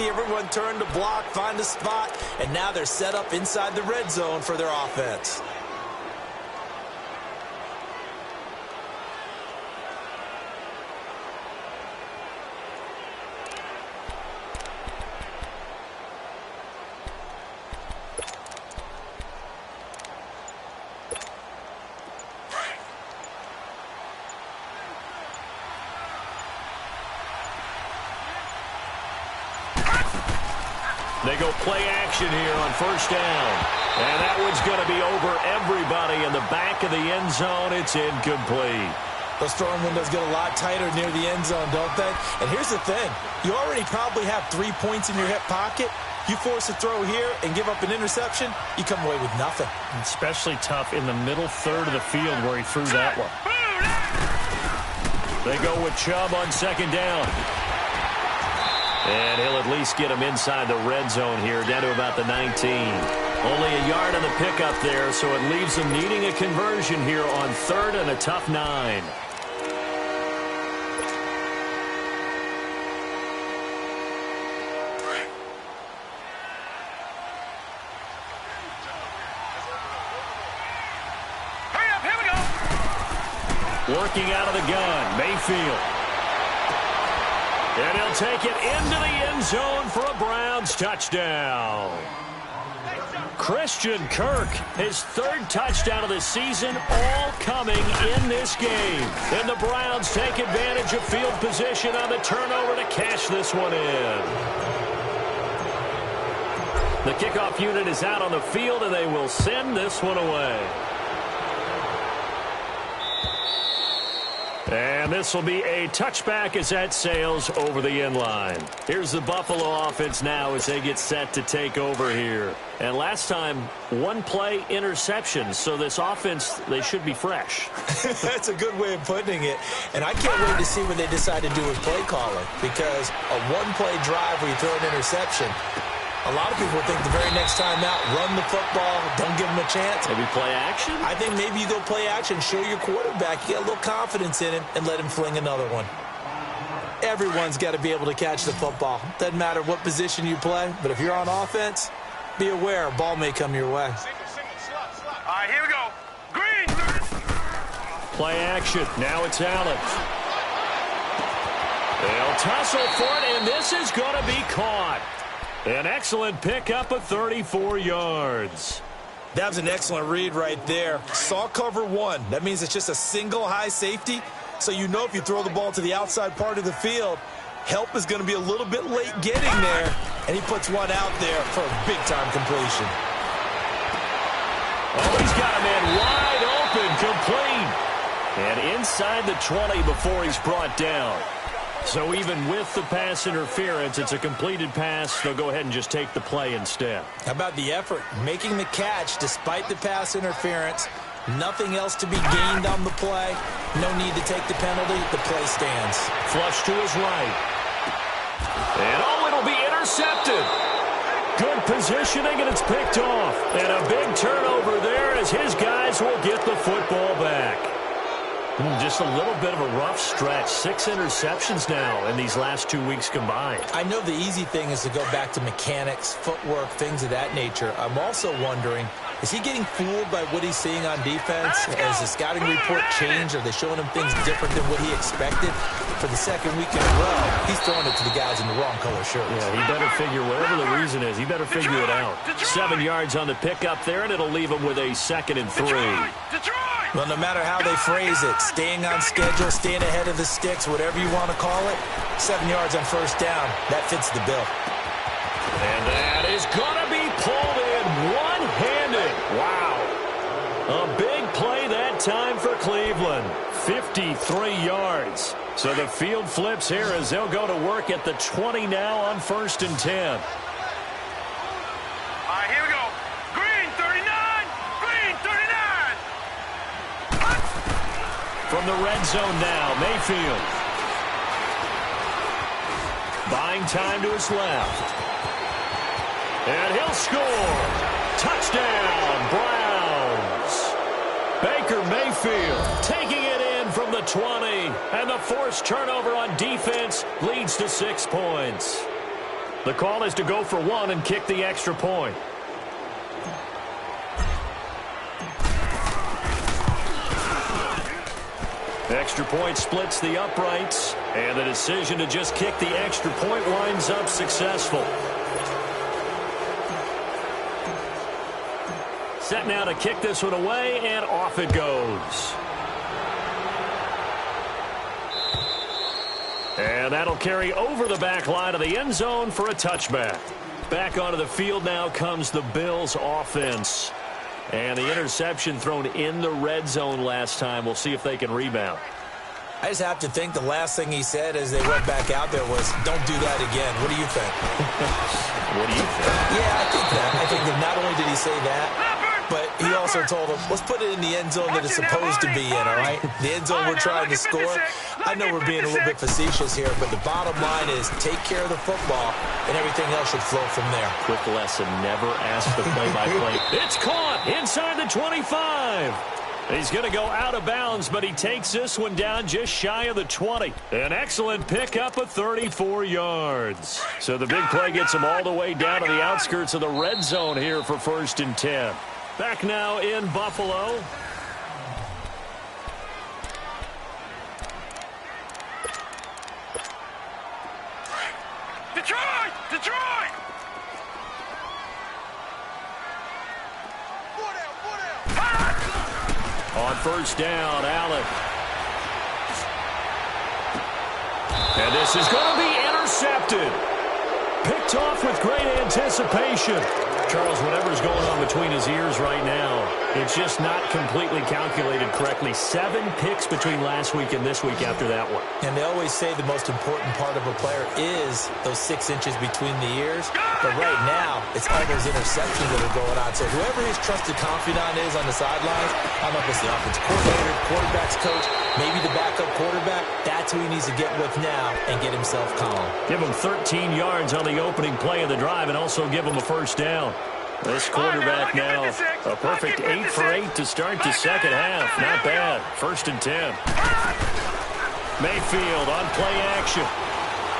everyone turned to block, find a spot, and now they're set up inside the red zone for their offense. They go play action here on first down. And that one's going to be over everybody in the back of the end zone. It's incomplete. Those throwing windows get a lot tighter near the end zone, don't they? And here's the thing. You already probably have 3 points in your hip pocket. You force a throw here and give up an interception, you come away with nothing. Especially tough in the middle third of the field where he threw that one. They go with Chubb on second down. And he'll at least get him inside the red zone here, down to about the 19. Only a yard on the pickup there, so it leaves them needing a conversion here on third and a tough 9. Hurry up, here we go. Working out of the gun, Mayfield. And he'll take it into the end zone for a Browns touchdown. Christian Kirk, his third touchdown of the season, all coming in this game. And the Browns take advantage of field position on the turnover to cash this one in. The kickoff unit is out on the field, and they will send this one away. And this will be a touchback as that sails over the end line. Here's the Buffalo offense now as they get set to take over here. And last time, one play interception. So this offense, they should be fresh. That's a good way of putting it. And I can't wait to see what they decide to do with play calling. Because a one-play drive where you throw an interception, a lot of people think the very next time out, run the football, don't give them a chance. Maybe play action? I think maybe you go play action, show your quarterback, you get a little confidence in him, and let him fling another one. Everyone's got to be able to catch the football. Doesn't matter what position you play, but if you're on offense, be aware a ball may come your way. All right, here we go. Green. Play action. Now it's Allen. They'll tussle for it, and this is going to be caught. An excellent pickup of 34 yards. That was an excellent read right there. Saw cover one. That means it's just a single high safety. So you know if you throw the ball to the outside part of the field, help is going to be a little bit late getting there. And he puts one out there for a big-time completion. Oh, he's got a man wide open, complete. And inside the 20 before he's brought down. So even with the pass interference, it's a completed pass. They'll go ahead and just take the play instead. How about the effort? Making the catch despite the pass interference. Nothing else to be gained on the play. No need to take the penalty. The play stands. Flush to his right. And oh, it'll be intercepted. Good positioning, and it's picked off. And a big turnover there as his guys will get the football back. Just a little bit of a rough stretch. 6 interceptions now in these last 2 weeks combined. I know the easy thing is to go back to mechanics, footwork, things of that nature. I'm also wondering, is he getting fooled by what he's seeing on defense? Has the scouting report changed? Are they showing him things different than what he expected? For the second week in a row, he's throwing it to the guys in the wrong color shirts. Yeah, he better figure, whatever the reason is, he better figure it out. 7 yards on the pickup there, and it'll leave him with a 2nd and 3. Well, no matter how they phrase it, staying on schedule, staying ahead of the sticks, whatever you want to call it, 7 yards on first down, that fits the bill. And that is going to be pulled in one-handed. Wow. A big play that time for Cleveland. 53 yards. So the field flips here as they'll go to work at the 20 now on 1st and 10. All right, here we go. Green, 39. Green, 39. From the red zone now, Mayfield. Buying time to his left. And he'll score. Touchdown, Browns. Baker Mayfield taking it in from the 20. And the forced turnover on defense leads to 6 points. The call is to go for 1 and kick the extra point. Extra point splits the uprights, and the decision to just kick the extra point winds up successful. Set now to kick this one away, and off it goes. And that'll carry over the back line of the end zone for a touchback. Back onto the field now comes the Bills offense. And the interception thrown in the red zone last time. We'll see if they can rebound. I just have to think the last thing he said as they went back out there was, don't do that again. What do you think? What do you think? Yeah, I think that. I think that not only did he say that, but he also told them, let's put it in the end zone that it's supposed to be in, all right? The end zone we're trying to score. I know we're being a little bit facetious here, but the bottom line is take care of the football, and everything else should flow from there. Quick lesson, never ask the play-by-play. It's caught inside the 25. He's going to go out of bounds, but he takes this one down just shy of the 20. An excellent pickup of 34 yards. So the big play gets him all the way down to the outskirts of the red zone here for 1st and 10. Back now in Buffalo. Detroit! Detroit! On 1st down, Allen. And this is going to be intercepted. Picked off with great anticipation. Charles, whatever's going on between his ears right now, it's just not completely calculated correctly. 7 picks between last week and this week after that one. And they always say the most important part of a player is those 6 inches between the ears. But right now, it's all those interceptions that are going on. So whoever his trusted confidant is on the sidelines, I don't know if it's the offensive coordinator, quarterback's coach, maybe the backup quarterback, that's who he needs to get with now and get himself calm. Give him 13 yards on the opening play of the drive and also give him a 1st down. This quarterback now, a perfect 8 for 8 to start the second half. Not bad. 1st and 10. Mayfield on play action.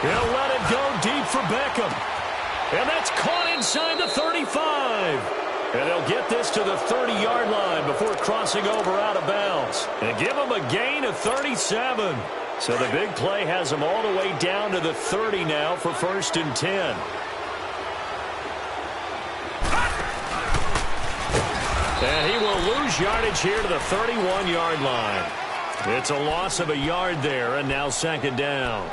He'll let it go deep for Beckham. And that's caught inside the 35. And they'll get this to the 30-yard line before crossing over out of bounds. And give him a gain of 37. So the big play has him all the way down to the 30 now for 1st and 10. And he will lose yardage here to the 31-yard line. It's a loss of a yard there, and now 2nd down.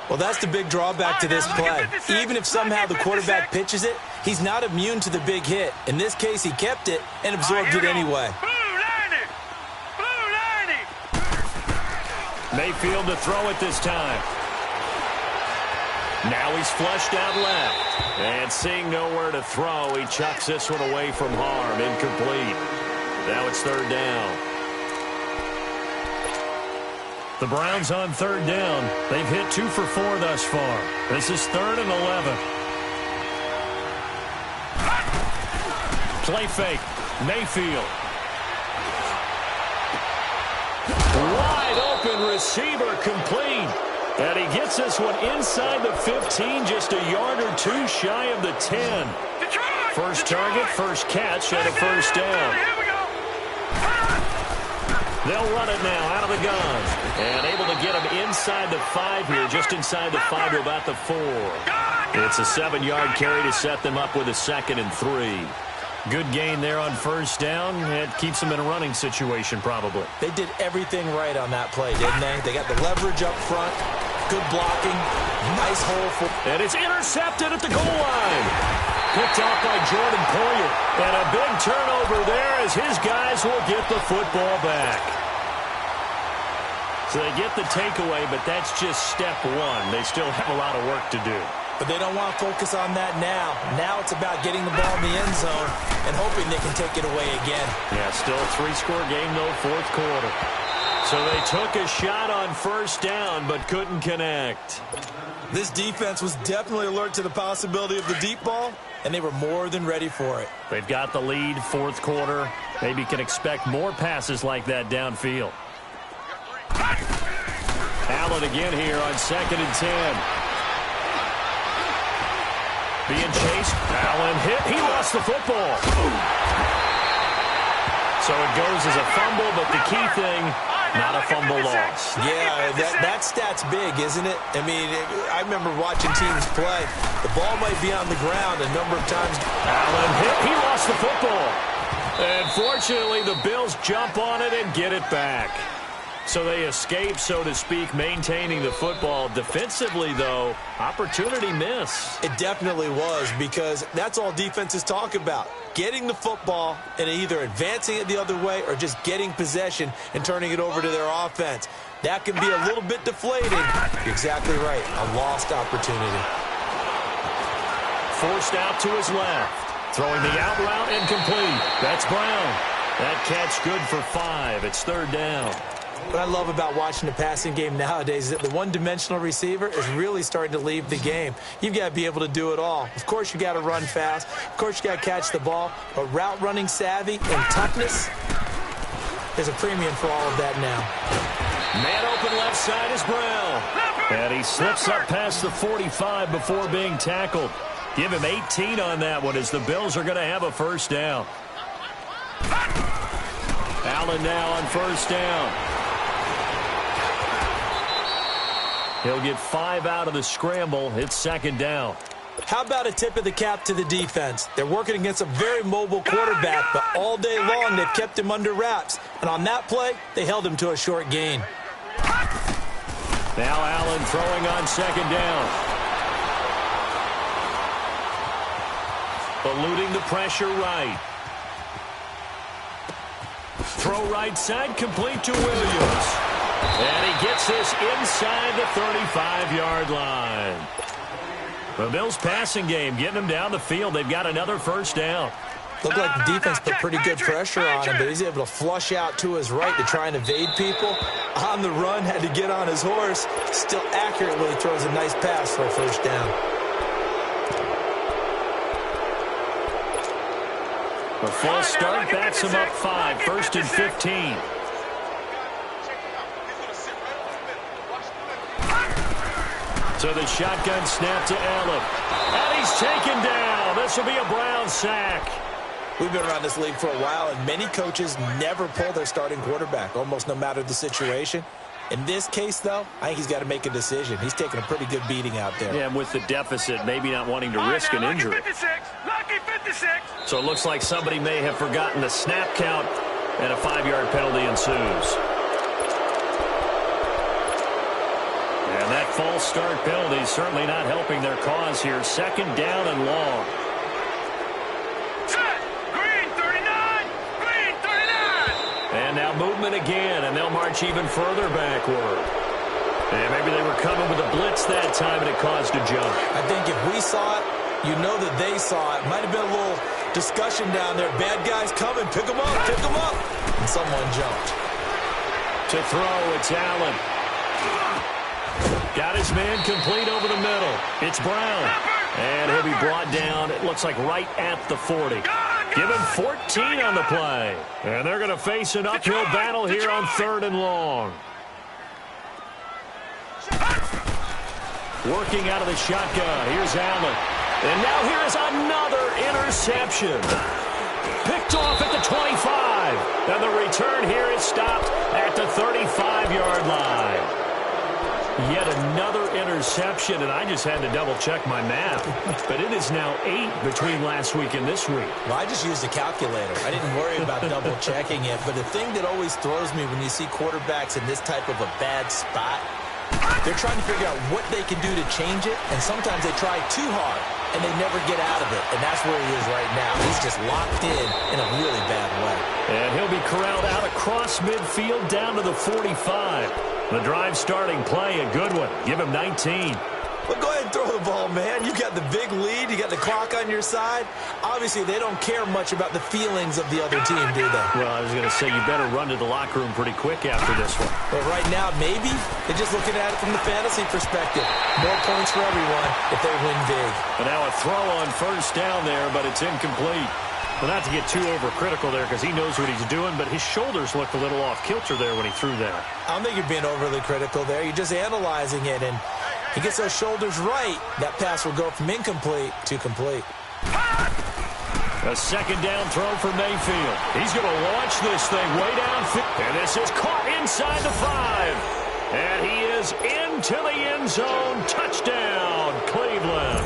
Well, that's the big drawback to this play. Even if somehow the quarterback pitches it, he's not immune to the big hit. In this case, he kept it and absorbed it anyway. Mayfield to throw it this time. Now he's flushed out left. And seeing nowhere to throw, he chucks this one away from harm. Incomplete. Now it's 3rd down. The Browns on 3rd down. They've hit 2 for 4 thus far. This is 3rd and 11. Play fake. Mayfield. receiver, complete. And he gets this one inside the 15, just a yard or two shy of the 10. First target, first catch, and a first down. They'll run it now out of the gun. And able to get him inside the 5 here, just inside the 5 to about the 4. It's a 7-yard carry to set them up with a 2nd and 3. Good gain there on first down. It keeps them in a running situation probably. They did everything right on that play, didn't they? They got the leverage up front, good blocking, nice hole for... And it's intercepted at the goal line. Picked off by Jordan Poyer. And a big turnover there as his guys will get the football back. So they get the takeaway, but that's just step one. They still have a lot of work to do. But they don't want to focus on that now. Now it's about getting the ball in the end zone and hoping they can take it away again. Yeah, still a 3-score game, though, 4th quarter. So they took a shot on first down, but couldn't connect. This defense was definitely alert to the possibility of the deep ball, and they were more than ready for it. They've got the lead, 4th quarter. Maybe can expect more passes like that downfield. Allen again here on 2nd and 10. Being chased. Allen hit. He lost the football. So it goes as a fumble, but the key thing, not a fumble loss. Yeah, that stat's big, isn't it? I mean, I remember watching teams play. The ball might be on the ground a number of times. Allen hit. He lost the football. And fortunately, the Bills jump on it and get it back. So they escape, so to speak, maintaining the football. Defensively, though, opportunity miss. It definitely was, because that's all defenses talk about. Getting the football and either advancing it the other way or just getting possession and turning it over to their offense. That can be a little bit deflating. You're exactly right. A lost opportunity. Forced out to his left. Throwing the out route incomplete. That's Brown. That catch good for 5. It's 3rd down. What I love about watching the passing game nowadays is that the one-dimensional receiver is really starting to leave the game. You've got to be able to do it all. Of course, you got to run fast. Of course, you got to catch the ball. But route running savvy and toughness, there's a premium for all of that now. Man open left side is Brown. And he slips up past the 45 before being tackled. Give him 18 on that one as the Bills are going to have a first down. Allen now on first down. He'll get 5 out of the scramble. It's 2nd down. How about a tip of the cap to the defense? They're working against a very mobile quarterback, but all day long they've kept him under wraps. And on that play, they held him to a short gain. Now Allen throwing on 2nd down. Eluding the pressure right. Throw right side, complete to Williams. And he gets this inside the 35-yard line. The Bills' passing game getting them down the field. They've got another first down. Looked like the defense put pretty good pressure on him, but he's able to flush out to his right to try and evade people. On the run, had to get on his horse. Still accurately throws a nice pass for a first down. The false start backs him up 5, 1st and 15. So the shotgun snap to Allen. And he's taken down. This will be a Brown sack. We've been around this league for a while, and many coaches never pull their starting quarterback, almost no matter the situation. In this case, though, I think he's got to make a decision. He's taking a pretty good beating out there. Yeah, and with the deficit, maybe not wanting to risk an injury. Lucky 56. So it looks like somebody may have forgotten the snap count, and a 5-yard penalty ensues. And that false start penalty is certainly not helping their cause here. 2nd down and long. Set. Green 39. Green 39. And now movement again, and they'll march even further backward. And maybe they were coming with a blitz that time, and it caused a jump. I think if we saw it, you know that they saw it. Might have been a little discussion down there. Bad guys coming. Pick them up. Pick them up. And someone jumped. To throw, it's Allen. Got his man complete over the middle. It's Brown. And he'll be brought down, it looks like right at the 40. Give him 14 on the play. And they're going to face an uphill battle here on 3rd and long. Working out of the shotgun. Here's Allen. And now here is another interception. Picked off at the 25. And the return here is stopped at the 35-yard line. Yet another interception, and I just had to double-check my math. But it is now 8 between last week and this week. Well, I just used a calculator. I didn't worry about double-checking it. But the thing that always throws me when you see quarterbacks in this type of a bad spot, they're trying to figure out what they can do to change it, and sometimes they try too hard, and they never get out of it. And that's where he is right now. He's just locked in a really bad way. And he'll be corralled out across midfield down to the 45. The drive starting play, a good one. Give him 19. Well, go ahead and throw the ball, man. You've got the big lead. You got the clock on your side. Obviously, they don't care much about the feelings of the other team, do they? Well, I was going to say, you better run to the locker room pretty quick after this one. But right now, maybe they're just looking at it from the fantasy perspective. More points for everyone if they win big. And now a throw on first down there, but it's incomplete. Well, not to get too overcritical there because he knows what he's doing, but his shoulders looked a little off kilter there when he threw that. I don't think you're being overly critical there. You're just analyzing it, and he gets those shoulders right. That pass will go from incomplete to complete. A second down throw for Mayfield. He's going to launch this thing way downfield. And this is caught inside the 5. And he is into the end zone. Touchdown, Cleveland.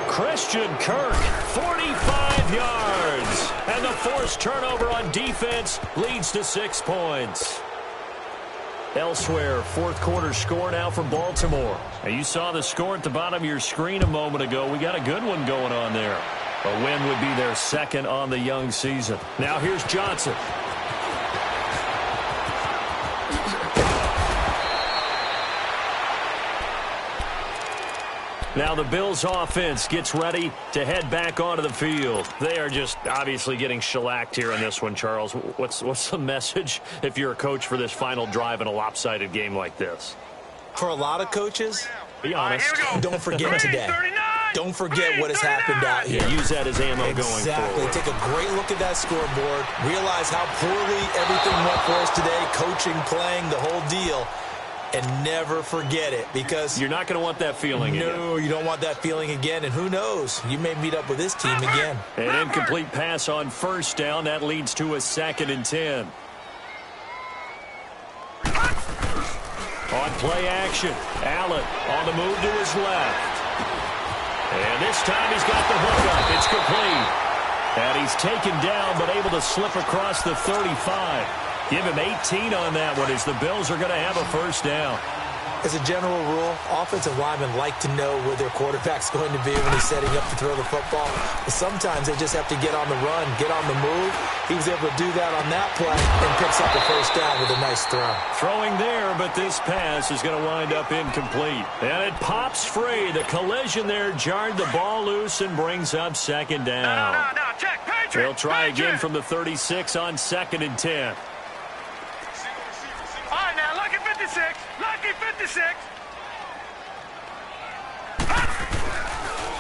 Christian Kirk, 45 yards. And the forced turnover on defense leads to 6 points. Elsewhere, fourth quarter score now for Baltimore. Now, you saw the score at the bottom of your screen a moment ago. We got a good one going on there. A win would be their second on the young season. Now here's Johnson. Now the Bills offense gets ready to head back onto the field. They are just obviously getting shellacked here in this one, Charles. What's the message if you're a coach for this final drive in a lopsided game like this? For a lot of coaches, be honest, don't forget today. Don't forget what has happened out here. Yeah, use that as ammo going forward. Exactly. Take a great look at that scoreboard. Realize how poorly everything went for us today. Coaching, playing, the whole deal. And never forget it, because you're not going to want that feeling again. No, you don't want that feeling again. And who knows? You may meet up with this team again. An incomplete pass on first down. That leads to a 2nd and 10. On play action, Allen on the move to his left. And this time he's got the hook up. It's complete. And he's taken down but able to slip across the 35. Give him 18 on that one as the Bills are going to have a first down. As a general rule, offensive linemen like to know where their quarterback's going to be when he's setting up to throw the football. But sometimes they just have to get on the run, get on the move. He was able to do that on that play and picks up a first down with a nice throw. Throwing there, but this pass is going to wind up incomplete. And it pops free. The collision there jarred the ball loose and brings up 2nd down. No, check. Patriot, They'll try again from the 36 on 2nd and 10. All right, now, lucky 56. Lucky 56.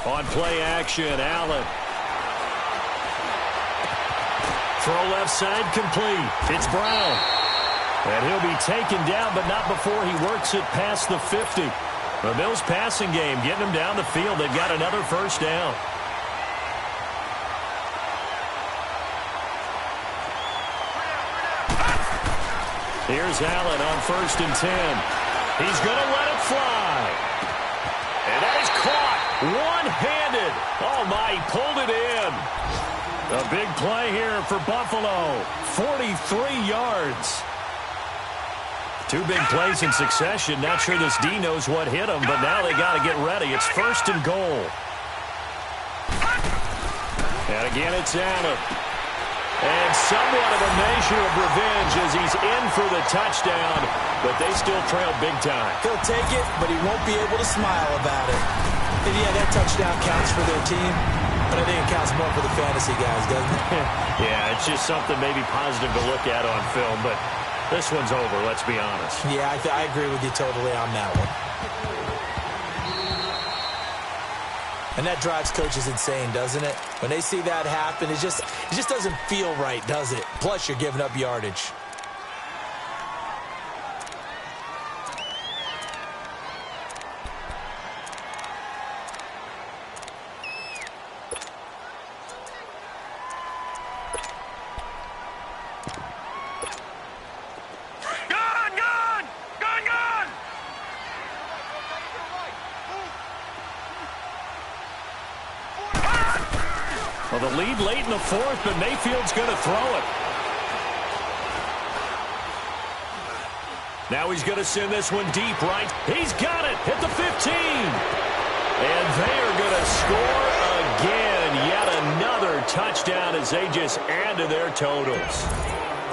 On play action, Allen. Throw left side complete. It's Brown. And he'll be taken down, but not before he works it past the 50. The Bills passing game getting them down the field. They've got another first down. Here's Allen on 1st and 10. He's going to let it fly. And that is caught one-handed. Oh, my, he pulled it in. A big play here for Buffalo. 43 yards. 2 big plays in succession. Not sure this D knows what hit him, but now they got to get ready. It's 1st and goal. And again, it's Allen. And somewhat of a measure of revenge as he's in for the touchdown, but they still trail big time. He'll take it, but he won't be able to smile about it. And yeah, that touchdown counts for their team, but I think it counts more for the fantasy guys, doesn't it? Yeah, it's just something maybe positive to look at on film, but this one's over, let's be honest. Yeah, I agree with you totally on that one. And that drives coaches insane, doesn't it? When they see that happen, it just doesn't feel right, does it? Plus, you're giving up yardage. Well, the lead late in the fourth, but Mayfield's going to throw it. Now he's going to send this one deep right. He's got it at the 15. And they are going to score again. Yet another touchdown as they just add to their totals.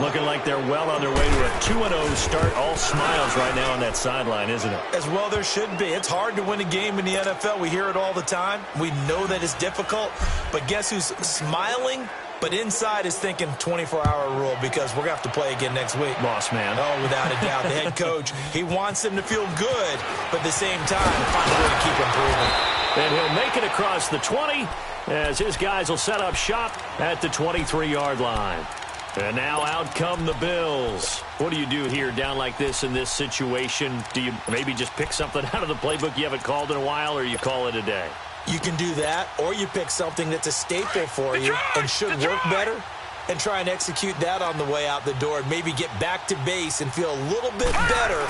Looking like they're well on their way to a 2-0 start. All smiles right now on that sideline, isn't it? As well there should be. It's hard to win a game in the NFL. We hear it all the time. We know that it's difficult. But guess who's smiling? But inside is thinking 24-hour rule because we're going to have to play again next week. Boss man. Oh, without a doubt. The head coach, he wants them to feel good, but at the same time, find a way to keep improving. And he'll make it across the 20 as his guys will set up shop at the 23-yard line. And now out come the Bills. What do you do here down like this in this situation? Do you maybe just pick something out of the playbook you haven't called in a while, or you call it a day? You can do that, or you pick something that's a staple for you and should work better and try and execute that on the way out the door and maybe get back to base and feel a little bit better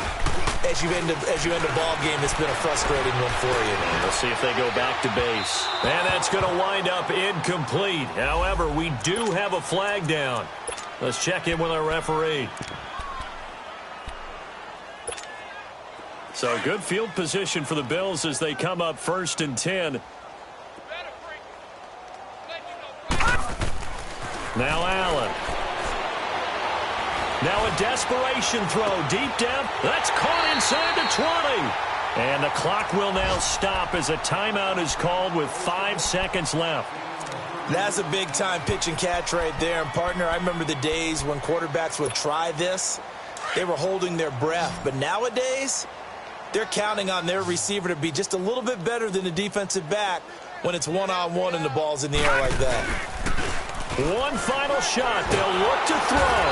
as you end a ball game that's been a frustrating one for you. We'll see if they go back to base. And that's going to wind up incomplete. However, we do have a flag down. Let's check in with our referee. So good field position for the Bills as they come up 1st and 10. Now Allen. Now a desperation throw deep down. That's caught inside the 20. And the clock will now stop as a timeout is called with 5 seconds left. That's a big-time pitch and catch right there. And, partner, I remember the days when quarterbacks would try this. They were holding their breath. But nowadays, they're counting on their receiver to be just a little bit better than the defensive back when it's one-on-one and the ball's in the air like that. One final shot. They'll look to throw.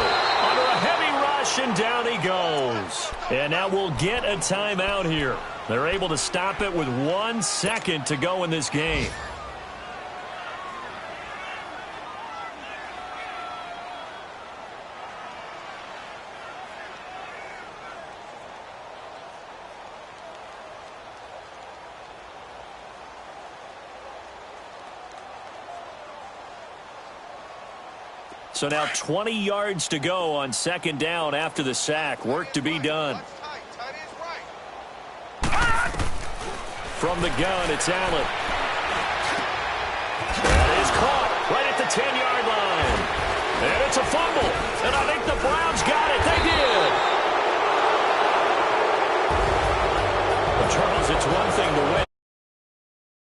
Under a heavy rush, and down he goes. And now we'll get a timeout here. They're able to stop it with 1 second to go in this game. So now 20 yards to go on 2nd down after the sack. Work to be done. From the gun, it's Allen. That is caught right at the 10-yard line. And it's a fumble. And I think the Browns got it. They did. Well, Charles, it's one thing to win.